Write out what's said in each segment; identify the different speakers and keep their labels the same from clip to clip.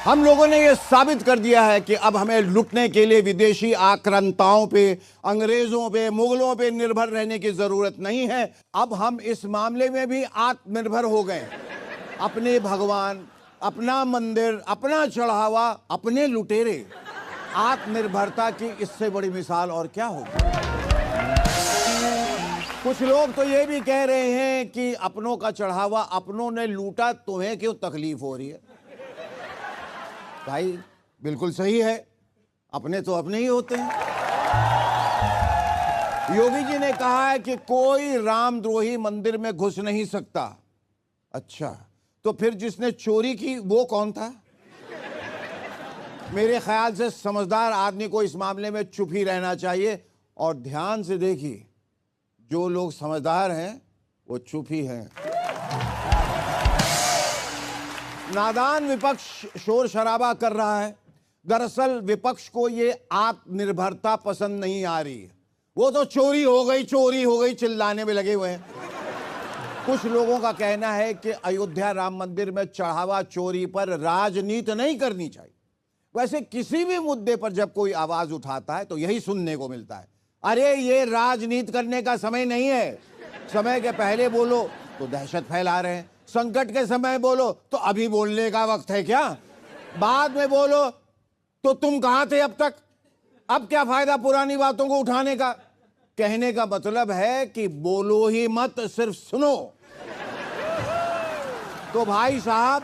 Speaker 1: हम लोगों ने यह साबित कर दिया है कि अब हमें लुटने के लिए विदेशी आक्रांताओं पे, अंग्रेजों पे, मुगलों पे निर्भर रहने की जरूरत नहीं है। अब हम इस मामले में भी आत्मनिर्भर हो गए। अपने भगवान, अपना मंदिर, अपना चढ़ावा, अपने लुटेरे। आत्मनिर्भरता की इससे बड़ी मिसाल और क्या होगी। कुछ लोग तो ये भी कह रहे हैं कि अपनों का चढ़ावा अपनों ने लूटा, तुम्हें क्यों तकलीफ हो रही है। भाई बिल्कुल सही है, अपने तो अपने ही होते हैं। योगी जी ने कहा है कि कोई रामद्रोही मंदिर में घुस नहीं सकता। अच्छा, तो फिर जिसने चोरी की वो कौन था। मेरे ख्याल से समझदार आदमी को इस मामले में चुप ही रहना चाहिए। और ध्यान से देखिए, जो लोग समझदार हैं वो चुप ही हैं। नादान विपक्ष शोर शराबा कर रहा है। दरअसल विपक्ष को ये आत्मनिर्भरता पसंद नहीं आ रही है। वो तो चोरी हो गई चिल्लाने में लगे हुए हैं। कुछ लोगों का कहना है कि अयोध्या राम मंदिर में चढ़ावा चोरी पर राजनीति नहीं करनी चाहिए। वैसे किसी भी मुद्दे पर जब कोई आवाज उठाता है तो यही सुनने को मिलता है, अरे ये राजनीति करने का समय नहीं है। समय के पहले बोलो तो दहशत फैला रहे हैं, संकट के समय बोलो तो अभी बोलने का वक्त है क्या, बाद में बोलो तो तुम कहां थे अब तक, अब क्या फायदा पुरानी बातों को उठाने का। कहने का मतलब है कि बोलो ही मत, सिर्फ सुनो। तो भाई साहब,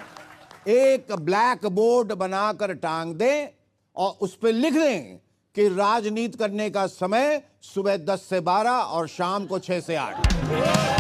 Speaker 1: एक ब्लैक बोर्ड बनाकर टांग दें और उस पर लिख दें कि राजनीति करने का समय सुबह 10 से 12 और शाम को 6 से 8।